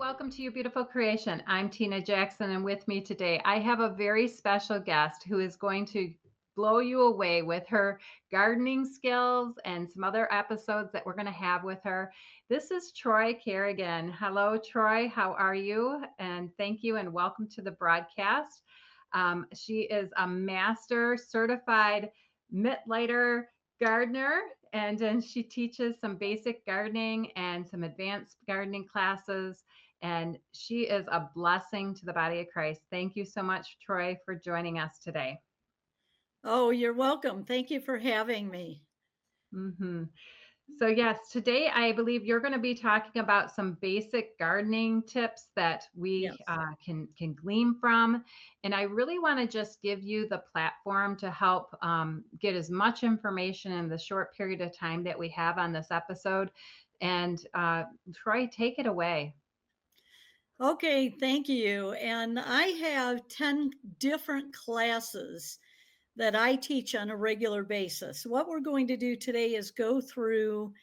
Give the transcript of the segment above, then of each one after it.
welcome to Your Beautiful Creation. I'm Tina Jackson, and with me today, I have a very special guest who is going to blow you away with her gardening skills and some other episodes that we're going to have with her. This is Troy Carrigan. Hello, Troy. How are you? And thank you, and welcome to the broadcast. She is a master certified Mittleider Gardener, and then she teaches some basic gardening and some advanced gardening classes. And she is a blessing to the body of Christ. Thank you so much, Troy, for joining us today. Oh, you're welcome. Thank you for having me. hmm So, yes, today I believe you're going to be talking about some basic gardening tips that we Yes. can glean from. And I really want to just give you the platform to help get as much information in the short period of time that we have on this episode. And Troy, take it away. Okay, thank you. And I have 10 different classes that I teach on a regular basis. What we're going to do today is go through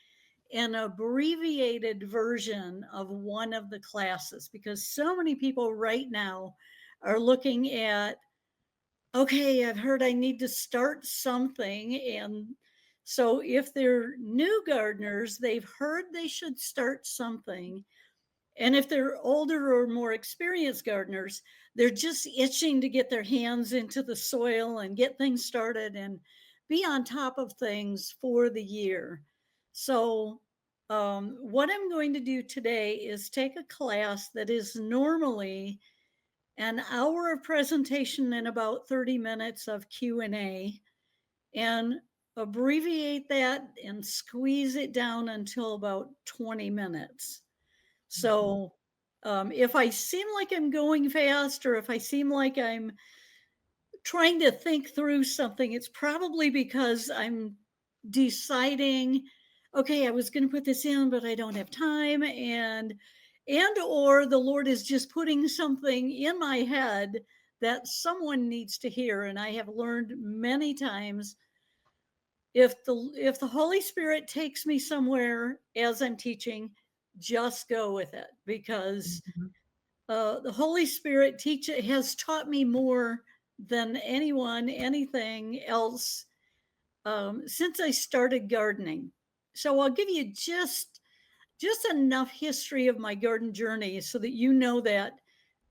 an abbreviated version of one of the classes because so many people right now are looking at, okay, I've heard I need to start something. And so if they're new gardeners, they've heard they should start something. And if they're older or more experienced gardeners, they're just itching to get their hands into the soil and get things started and be on top of things for the year. So, what I'm going to do today is take a class that is normally an hour of presentation and about 30 minutes of Q&A and abbreviate that and squeeze it down until about 20 minutes. Mhm. So if I seem like I'm going fast or if I seem like I'm trying to think through something, it's probably because I'm deciding, okay, I was going to put this in, but I don't have time. And or the Lord is just putting something in my head that someone needs to hear. And I have learned many times if the Holy Spirit takes me somewhere as I'm teaching, just go with it because Mhm. the Holy Spirit has taught me more than anything else since I started gardening. So I'll give you just enough history of my garden journey so that you know that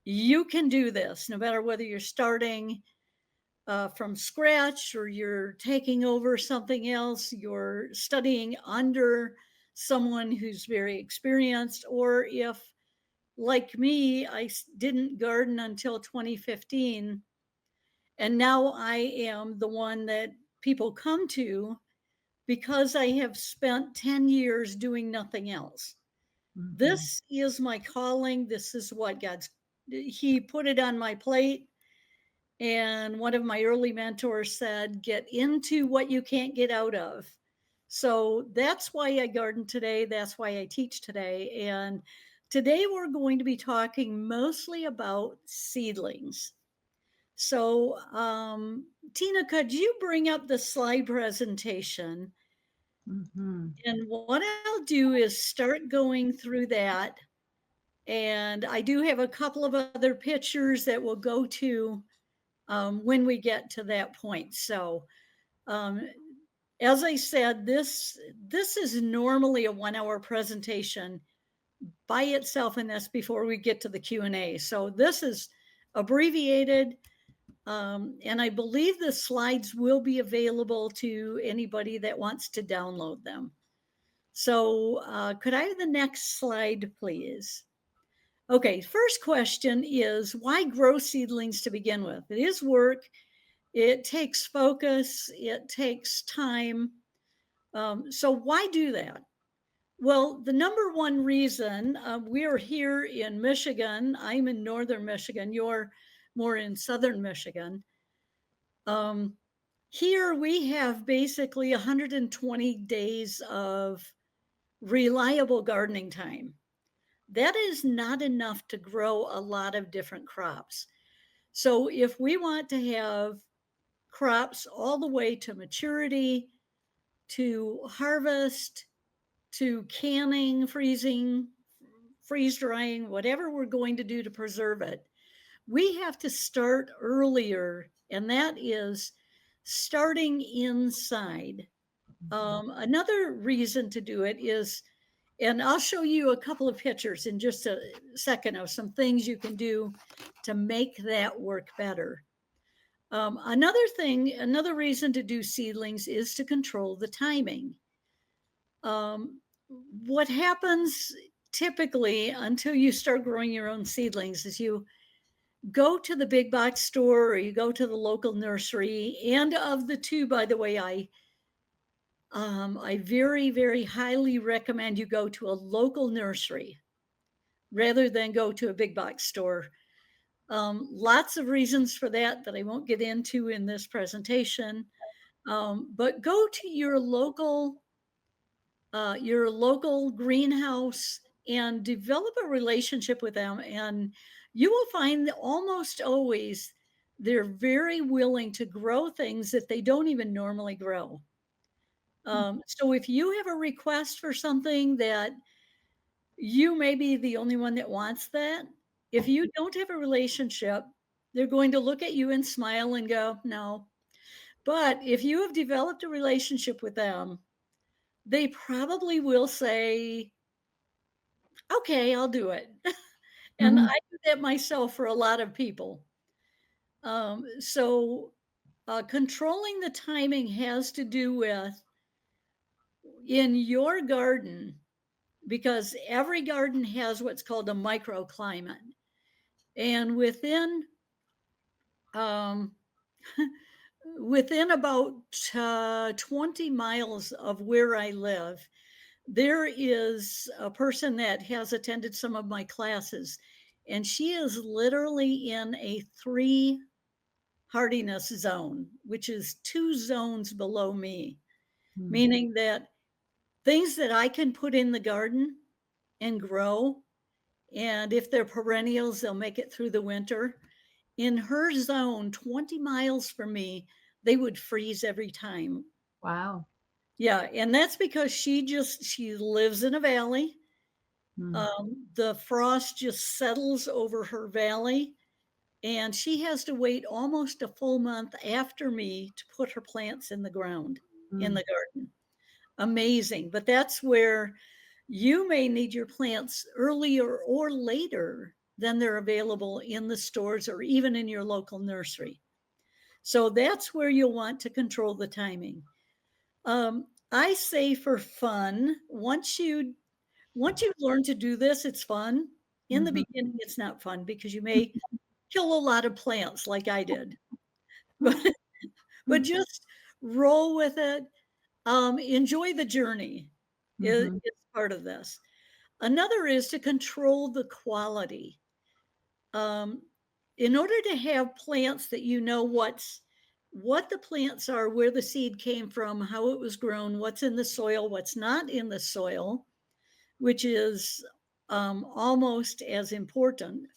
you can do this, no matter whether you're starting from scratch or you're taking over something else, you're studying under someone who's very experienced, or if, like me, didn't garden until 2015, and now I am the one that people come to because I have spent 10 years doing nothing else. Mhm. This is my calling. This is what He put it on my plate. And one of my early mentors said, get into what you can't get out of. So that's why I garden today. That's why I teach today. And today we're going to be talking mostly about seedlings. So, Tina, could you bring up the slide presentation? Mhm. And what I'll do is start going through that. And I do have a couple of other pictures that we'll go to when we get to that point. So, um, as I said, this is normally a 1 hour presentation by itself, and that's before we get to the Q&A. So this is abbreviated, and I believe the slides will be available to anybody that wants to download them. So could I have the next slide, please? Okay, first question is why grow seedlings to begin with? It is work. It takes focus, it takes time. So, why do that? Well, the number one reason we're here in Michigan, I'm in northern Michigan, you're more in southern Michigan. Um, Here we have basically 120 days of reliable gardening time. That is not enough to grow a lot of different crops. So, if we want to have crops all the way to maturity, to harvest, to canning, freezing, freeze drying, whatever we're going to do to preserve it, we have to start earlier, and that is starting inside. Another reason to do it is, and I'll show you a couple of pictures in just a second of some things you can do to make that work better. Another reason to do seedlings is to control the timing. What happens typically until you start growing your own seedlings is you go to the big box store or you go to the local nursery. And of the two, by the way, I very, very highly recommend you go to a local nursery rather than go to a big box store. Lots of reasons for that I won't get into in this presentation. But go to your local greenhouse and develop a relationship with them. And you will find that almost always they're very willing to grow things that they don't even normally grow. So if you have a request for something that you may be the only one that wants that, if you don't have a relationship, they're going to look at you and smile and go, no. But if you have developed a relationship with them, they probably will say, okay, I'll do it. And Mhm. I do that myself for a lot of people. So controlling the timing has to do with in your garden, because every garden has what's called a microclimate. And um, within about 20 miles of where I live, there is a person that has attended some of my classes, and she is literally in a 3 hardiness zone, which is 2 zones below me, Mm. meaning that things that I can put in the garden and grow, and if they're perennials, they'll make it through the winter. In her zone, 20 miles from me, they would freeze every time. Wow. Yeah, and that's because she lives in a valley. Mm. The frost just settles over her valley, and she has to wait almost a full month after me to put her plants in the ground in Mm. the garden. Amazing. But that's where you may need your plants earlier or later than they're available in the stores or even in your local nursery. So that's where you'll want to control the timing. I say for fun, once you learn to do this, it's fun. In the Mhm. beginning, it's not fun because you may kill a lot of plants like I did, but but just roll with it. Enjoy the journey Mhm. is part of this. Another is to control the quality. Um, in order to have plants that you know what the plants are, where the seed came from, how it was grown, what's in the soil, what's not in the soil, which is almost as important.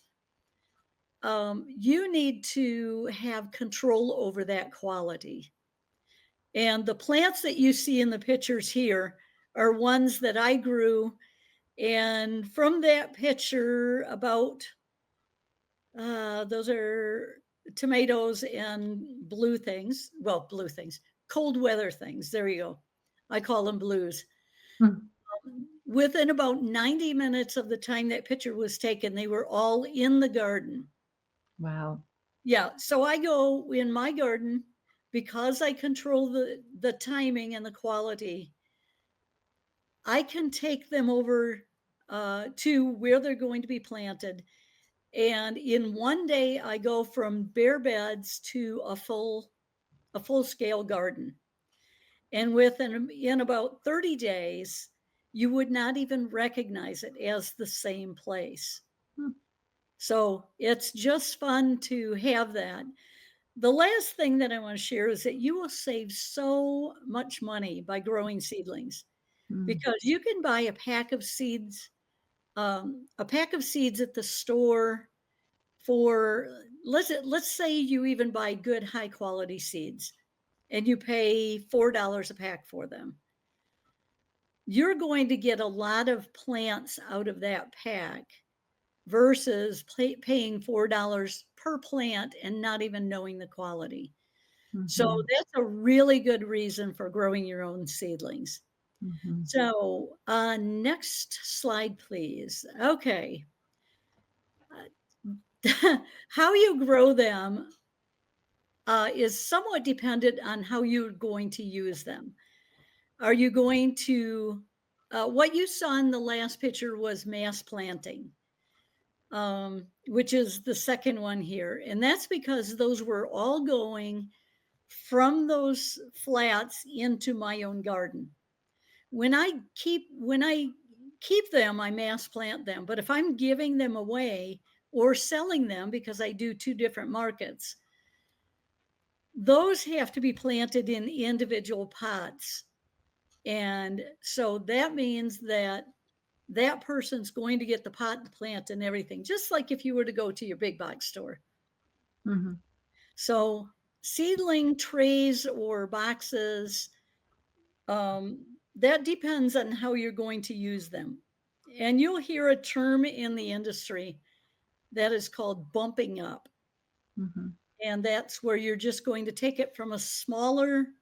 You need to have control over that quality. And the plants that you see in the pictures here are ones that I grew. And from that picture, about those are tomatoes and blue things. Well, blue things, cold weather things. There you go. I call them blues. Mm. Within about 90 minutes of the time that picture was taken, they were all in the garden. Wow. Yeah. So I go in my garden because I control the timing and the quality. I can take them over to where they're going to be planted. And in one day, I go from bare beds to a full scale garden. And in about 30 days, you would not even recognize it as the same place. Mm. So it's just fun to have that. The last thing that I want to share is that you will save so much money by growing seedlings Mm. because you can buy a pack of seeds at the store for let's say you even buy good high quality seeds and you pay $4 a pack for them. you're going to get a lot of plants out of that pack versus paying $4 per plant and not even knowing the quality. So Mhm. that's a really good reason for growing your own seedlings. Mhm. So, next slide, please. Okay. How you grow them is somewhat dependent on how you're going to use them. Are you going to, what you saw in the last picture was mass planting, which is the second one here. And that's because those were all going from those flats into my own garden. When I keep them, I mass plant them. But if I'm giving them away or selling them because I do two different markets, those have to be planted in individual pots. And so that means that that person's going to get the pot and plant and everything, just like if you were to go to your big box store. Mhm. So seedling trays or boxes, that depends on how you're going to use them. And you'll hear a term in the industry that is called bumping up. Mhm. And that's where you're just going to take it from a smaller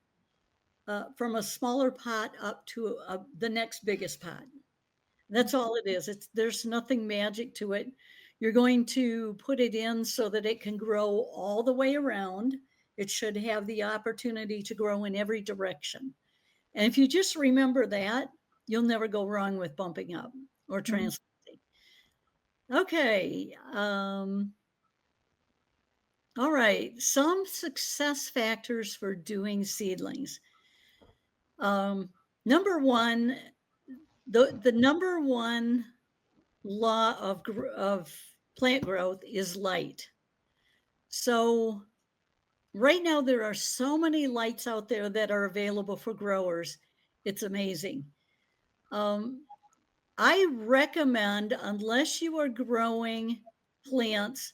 pot up to the next biggest pot. That's all it is. There's nothing magic to it. You're going to put it in so that it can grow all the way around. It should have the opportunity to grow in every direction. And if you just remember that, you'll never go wrong with bumping up or Mhm. transplanting. Okay. All right. Some success factors for doing seedlings. Um, Number one, the number one law of plant growth is light. So right now there are so many lights out there that are available for growers. It's amazing. Um, I recommend, unless you are growing plants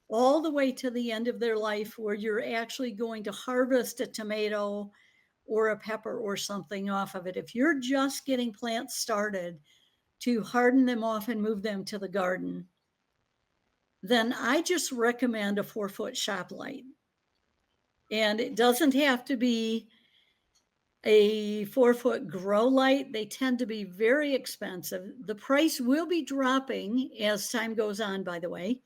all the way to the end of their life, where you're actually going to harvest a tomato or a pepper or something off of it. If you're just getting plants started to harden them off and move them to the garden, then I just recommend a 4-foot shop light. And it doesn't have to be a 4-foot grow light. They tend to be very expensive. The price will be dropping as time goes on, by the way.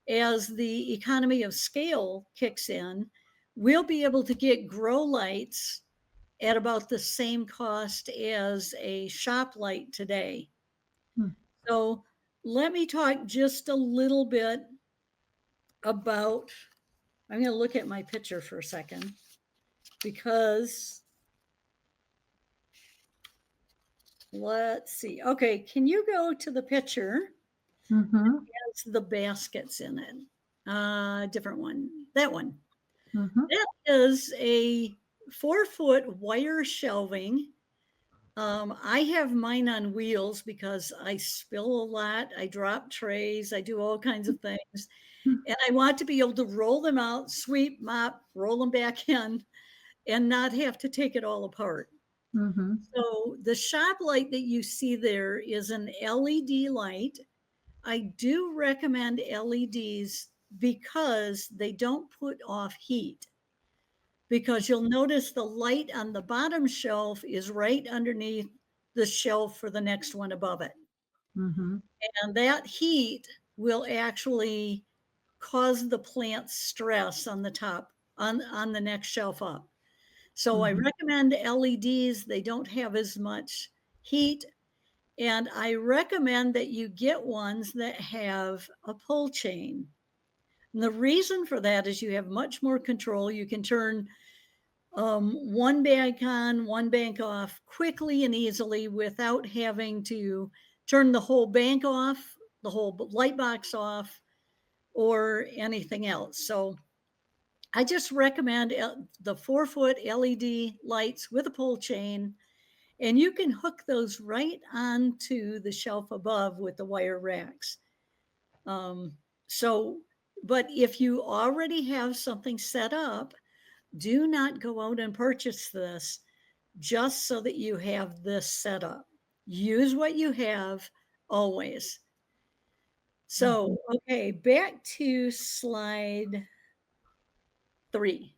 As the economy of scale kicks in, we'll be able to get grow lights at about the same cost as a shop light today. Mhm. So let me talk just a little bit about, I'm going to look at my picture for a second because let's see. Okay, can you go to the picture? Mhm. Has the baskets in it. Different one. That one. Mhm. That is a 4-foot wire shelving. I have mine on wheels because I spill a lot. I drop trays. I do all kinds of things. And I want to be able to roll them out, sweep, mop, roll them back in, and not have to take it all apart. Mhm. So the shop light that you see there is an LED light. I do recommend LEDs because they don't put off heat. Because you'll notice the light on the bottom shelf is right underneath the shelf for the next one above it. Mhm. And that heat will actually cause the plant stress on the top, on the next shelf up. So I Mhm. recommend LEDs. They don't have as much heat. And I recommend that you get ones that have a pull chain. And the reason for that is you have much more control. You can turn one bank on, one bank off quickly and easily without having to turn the whole bank off, the whole light box off, or anything else. So I just recommend the 4-foot LED lights with a pull chain, and you can hook those right onto the shelf above with the wire racks. Um, so, but if you already have something set up, do not go out and purchase this just so that you have this set up. Use what you have always. Mhm. So, okay, back to slide 3.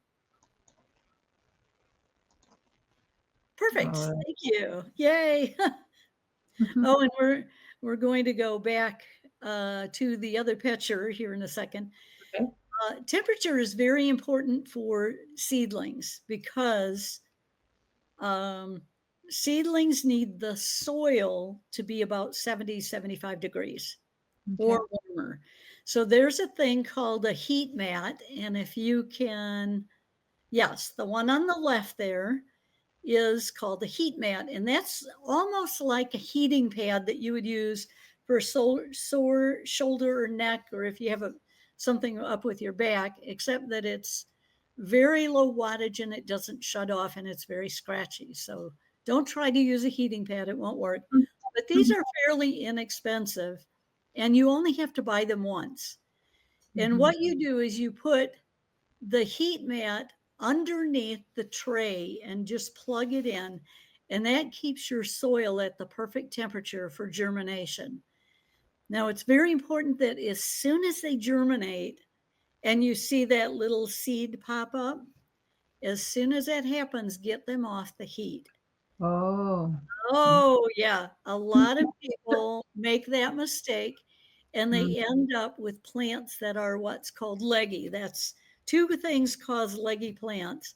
Perfect. All Thank you. Yay. right. Oh, and we're going to go back to the other picture here in a second. Okay. Temperature is very important for seedlings because um, seedlings need the soil to be about 70, 75 degrees Okay. or warmer. So there's a thing called a heat mat. And if you can, yes, the one on the left there is called the heat mat. And that's almost like a heating pad that you would use for sore shoulder or neck, or if you have something up with your back, except that it's very low wattage and it doesn't shut off and it's very scratchy. So don't try to use a heating pad, it won't work. But these are fairly inexpensive and you only have to buy them once. And Mhm. what you do is you put the heat mat underneath the tray and just plug it in. And that keeps your soil at the perfect temperature for germination. Now, it's very important that as soon as they germinate and you see that little seed pop up, as soon as that happens, get them off the heat. Oh. Oh, yeah. A lot of people make that mistake and Mhm. they end up with plants that are what's called leggy. That's two things cause leggy plants.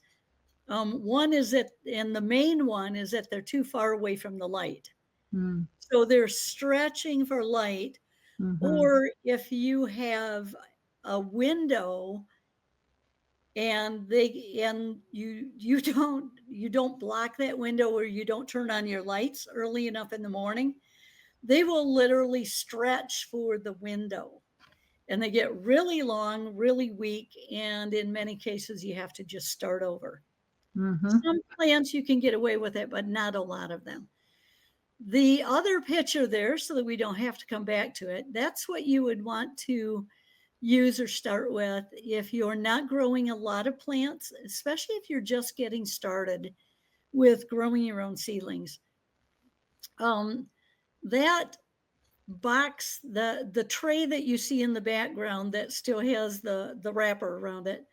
One is that, and the main one is that they're too far away from the light. Mhm. So they're stretching for light. Mhm. Or if you have a window and you don't block that window or you don't turn on your lights early enough in the morning, they will literally stretch for the window and they get really long, really weak, and in many cases you have to just start over. Mhm. Some plants you can get away with it, but not a lot of them. The other picture there, so that we don't have to come back to it, that's what you would want to use or start with if you're not growing a lot of plants, especially if you're just getting started with growing your own seedlings. Um, that box, the tray that you see in the background that still has the wrapper around it,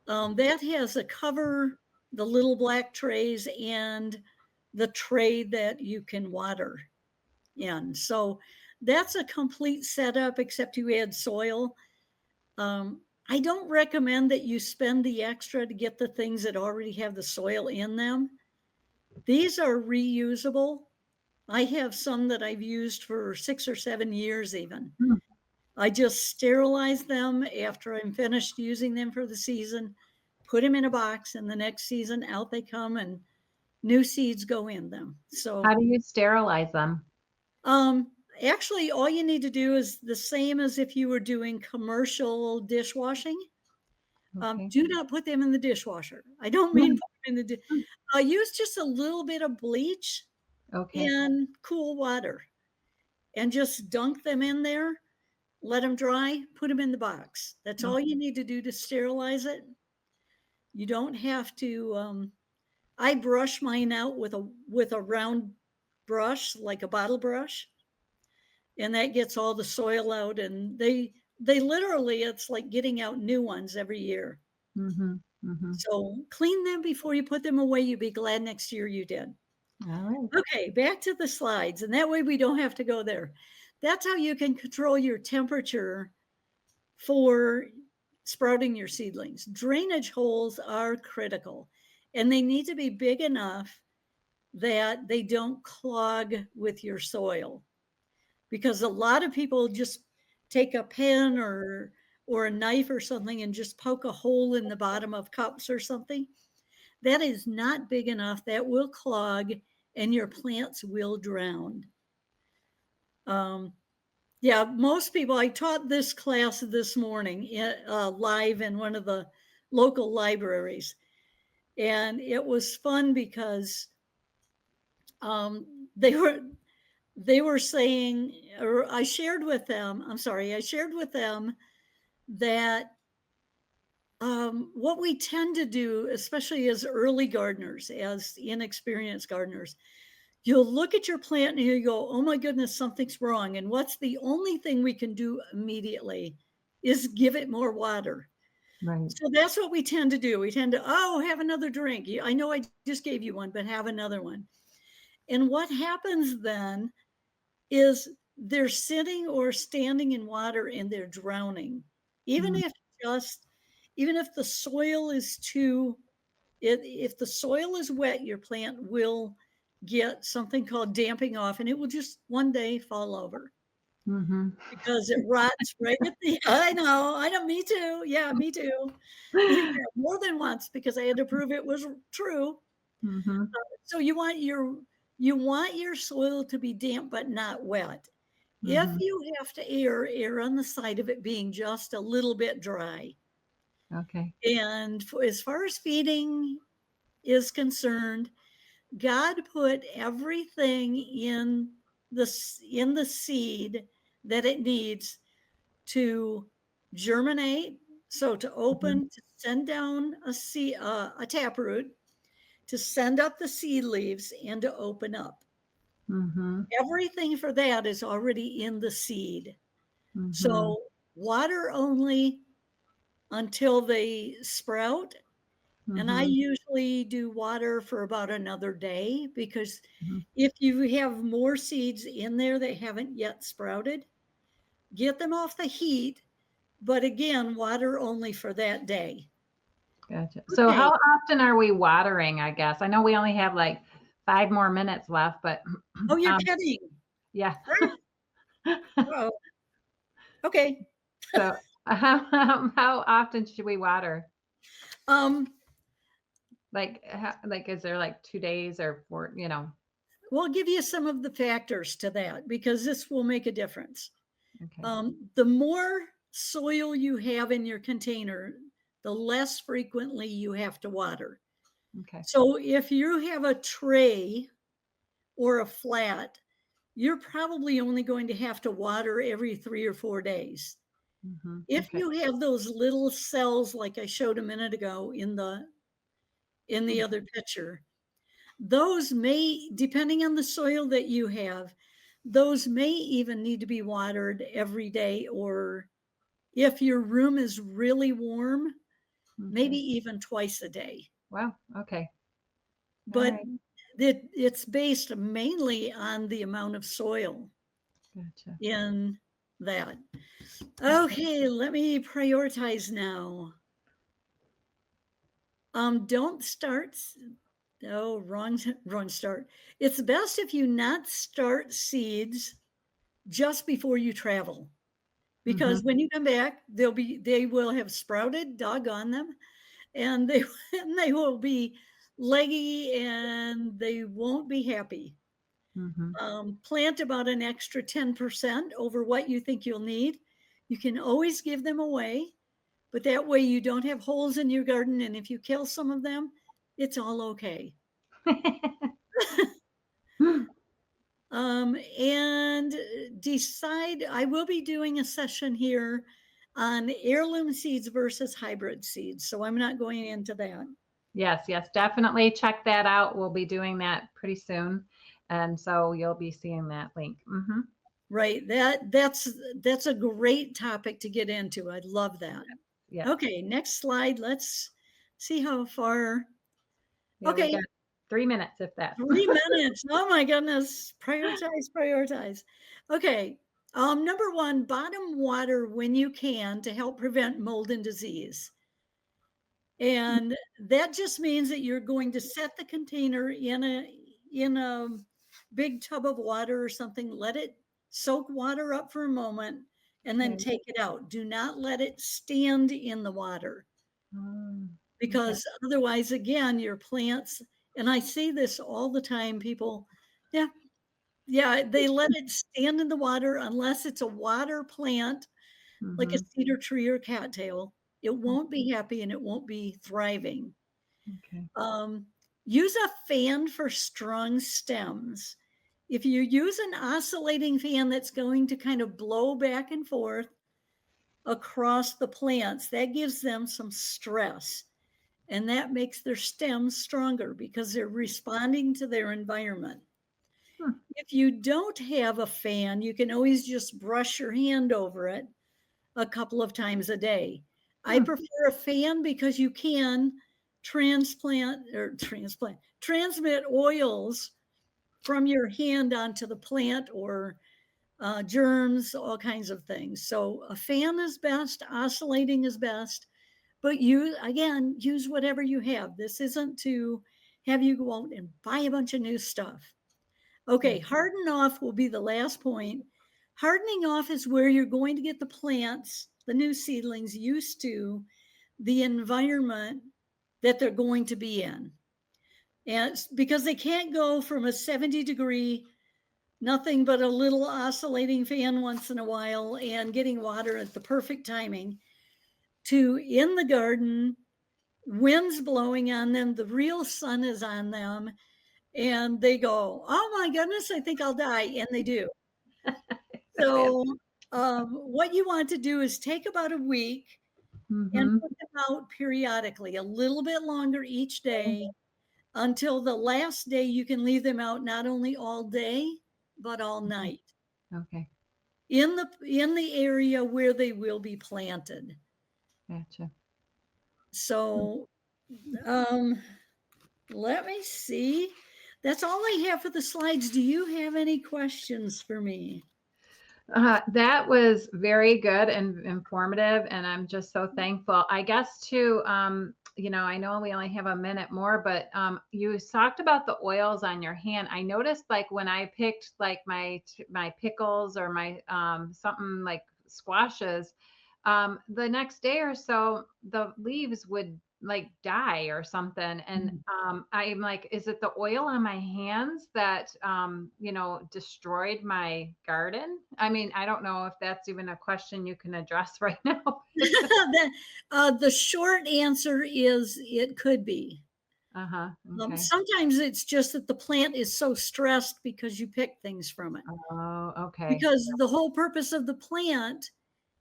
that has a cover, the little black trays, and the tray that you can water in. So that's a complete setup, except you add soil. I don't recommend that you spend the extra to get the things that already have the soil in them. These are reusable. I have some that I've used for 6 or 7 years, even. Mm. I just sterilize them after I'm finished using them for the season, put them in a box, and the next season out they come and new seeds go in them. How So, do you sterilize them? um, actually, all you need to do is the same as if you were doing commercial dishwashing. Okay. Do not put them in the dishwasher. I don't mean Mm. put them in the use just a little bit of bleach Okay. in cool water and just dunk them in there, let them dry, put them in the box. That's all Okay. you need to do to sterilize it. You don't have to. I brush mine out with a round brush, like a bottle brush, and that gets all the soil out. And they literally, it's like getting out new ones every year. Mhm. Mhm. So clean them before you put them away. You'll be glad next year you did. All right. Okay, back to the slides. And that way we don't have to go there. That's how you can control your temperature for sprouting your seedlings. Drainage holes are critical and they need to be big enough that they don't clog with your soil, because a lot of people just take a pen or a knife or something and just poke a hole in the bottom of cups or something. That is not big enough. That will clog and your plants will drown. Um, yeah, most people, I taught this class this morning live in one of the local libraries. And it was fun because they were saying, or I shared with them that what we tend to do, especially as early gardeners, as inexperienced gardeners, you'll look at your plant and you go, oh my goodness, something's wrong. And what's the only thing we can do immediately is give it more water. Right. So that's what we tend to do. We tend to, oh, have another drink. I know I just gave you one, but have another one. And what happens then is they're sitting or standing in water and they're drowning. Even Mm, if just, even if the soil is too, if the soil is wet, your plant will get something called damping off and it will just one day fall over mhm. because it rots right at the, I know, me too. Yeah, me too. Yeah, more than once because I had to prove it was true. Mhm. So you want your soil to be damp but not wet. If Mhm. you have to err on the side of it being just a little bit dry. Okay. And as far as feeding is concerned, God put everything in the seed that it needs to germinate, so to Mhm. open, to send down a taproot, to send up the seed leaves, and to open up. Mhm. Everything for that is already in the seed. Mhm. So water only until they sprout. And I Mhm. usually do water for about another day because Mhm. if you have more seeds in there that haven't yet sprouted, get them off the heat. But again, water only for that day. Gotcha. So Okay. how often are we watering, I guess? I know we only have like 5 more minutes left, but, Oh, you're um, kidding. yeah. Oh, okay. So, how often should we water? Um, Like, is there like 2 days or 4, you know? we'll give you some of the factors to that because this will make a difference. Okay. The more soil you have in your container, the less frequently you have to water. Okay. So if you have a tray or a flat, you're probably only going to have to water every 3 or 4 days. Mhm. If Okay. you have those little cells like I showed a minute ago in the other Mhm. picture, those may, depending on the soil that you have, those may even need to be watered every day, or if your room is really warm, maybe Okay. even twice a day. Wow. Okay. All But right. it's based mainly on the amount of soil Gotcha. in that. Okay. Okay, let me prioritize now. Don't start. Oh, wrong start. It's best if you not start seeds just before you travel, because Mhm. when you come back, they will have sprouted, doggone them, and they and they will be leggy and they won't be happy. Mhm. Plant about an extra 10% over what you think you'll need. You can always give them away, but that way you don't have holes in your garden. And if you kill some of them, it's all okay. And decide, I will be doing a session here on heirloom seeds versus hybrid seeds. So I'm not going into that. Yes, yes, definitely check that out. We'll be doing that pretty soon, and so you'll be seeing that link. Mhm. Right. That's a great topic to get into. I love that. Yes. Okay, next slide. Let's see how far. Yeah, we Okay, got 3 minutes if that. 3 minutes. Oh my goodness. Prioritize, prioritize. Okay. Number one, bottom water when you can to help prevent mold and disease. And that just means that you're going to set the container in a big tub of water or something, let it soak water up for a moment, and then Okay. take it out. Do not let it stand in the water Okay. because otherwise, again, your plants, and I see this all the time, people, yeah, yeah, they let it stand in the water unless it's a water plant like a Mhm. cedar tree or cattail. It won't be happy and it won't be thriving. Okay. Um, use a fan for strong stems. If you use an oscillating fan that's going to kind of blow back and forth across the plants, that gives them some stress. And that makes their stems stronger because they're responding to their environment. If you don't have a fan, you can always just brush your hand over it a couple of times a day. I Hmm. prefer a fan because you can transmit oils from your hand onto the plant, or germs, all kinds of things. So a fan is best, oscillating is best, but you, again, use whatever you have. This isn't to have you go out and buy a bunch of new stuff. Okay, harden off will be the last point. Hardening off is where you're going to get the plants, the new seedlings, used to the environment that they're going to be in. And because they can't go from a 70-degree, nothing but a little oscillating fan once in a while and getting water at the perfect timing, to in the garden, winds blowing on them, the real sun is on them, and they go, oh my goodness, I think I'll die. And they do. So what you want to do is take about a week and Mm-hmm. put them out periodically, a little bit longer each day, until the last day you can leave them out not only all day, but all night Okay. in the area where they will be planted. Gotcha. So let me see. That's all I have for the slides. Do you have any questions for me? That was very good and informative, and I'm just so thankful. I guess too, I know we only have a minute more, but you talked about the oils on your hand. I noticed, like when I picked like my pickles or my something like squashes, the next day or so, the leaves would like die or something. And I'm like, is it the oil on my hands that destroyed my garden? I mean, I don't know if that's even a question you can address right now. The short answer is it could be. Uh-huh. Okay. Sometimes it's just that the plant is so stressed because you pick things from it. Oh, okay. Because the whole purpose of the plant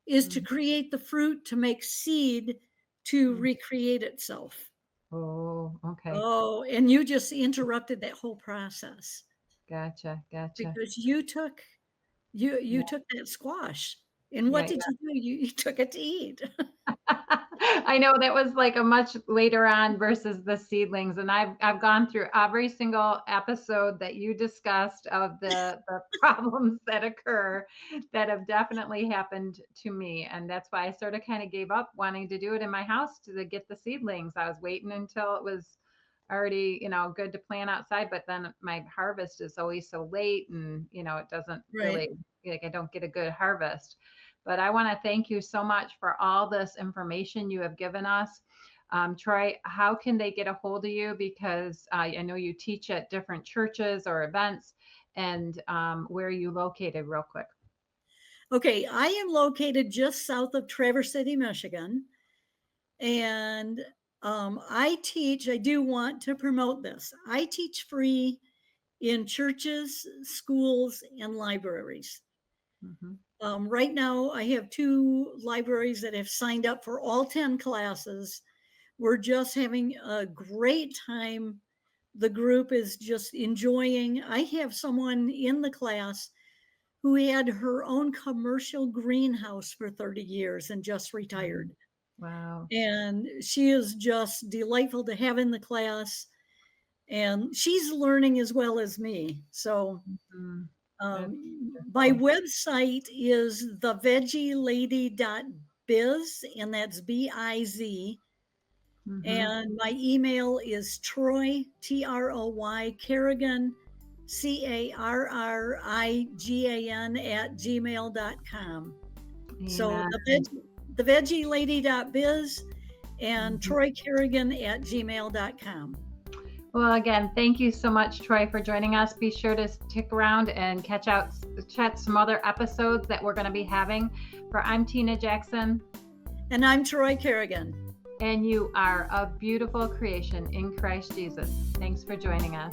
is to Mhm. create the fruit, to make seed, to recreate itself. Oh, okay. Oh, and you just interrupted that whole process Gotcha. Gotcha. because you took that squash. And what Yeah. did you do? You took it to eat. I know that was like a much later on versus the seedlings. And I've gone through every single episode that you discussed of the problems that occur that have definitely happened to me. And that's why I sort of kind of gave up wanting to do it in my house to get the seedlings. I was waiting until it was already, good to plant outside, but then my harvest is always so late, and it doesn't Right. really, like, I don't get a good harvest. But I want to thank you so much for all this information you have given us. Troy, how can they get a hold of you? Because I know you teach at different churches or events, and where are you located, real quick? Okay, I am located just south of Traverse City, Michigan. And I do want to promote this. I teach free in churches, schools, and libraries. Mm-hmm. Right now, I have 2 libraries that have signed up for all 10 classes. We're just having a great time. The group is just enjoying. I have someone in the class who had her own commercial greenhouse for 30 years and just retired. Wow. And she is just delightful to have in the class. And she's learning as well as me. So Mm-hmm. my website is thevegielady.biz, and that's biz. Mm-hmm. And my email is Troy, Troy Carrigan, Carrigan @gmail.com. So Amen. the vegielady.biz and Troy Carrigan @gmail.com. Well, again, thank you so much, Troy, for joining us. Be sure to stick around and catch some other episodes that we're going to be having. I'm Tina Jackson. And I'm Troy Carrigan. And you are a beautiful creation in Christ Jesus. Thanks for joining us.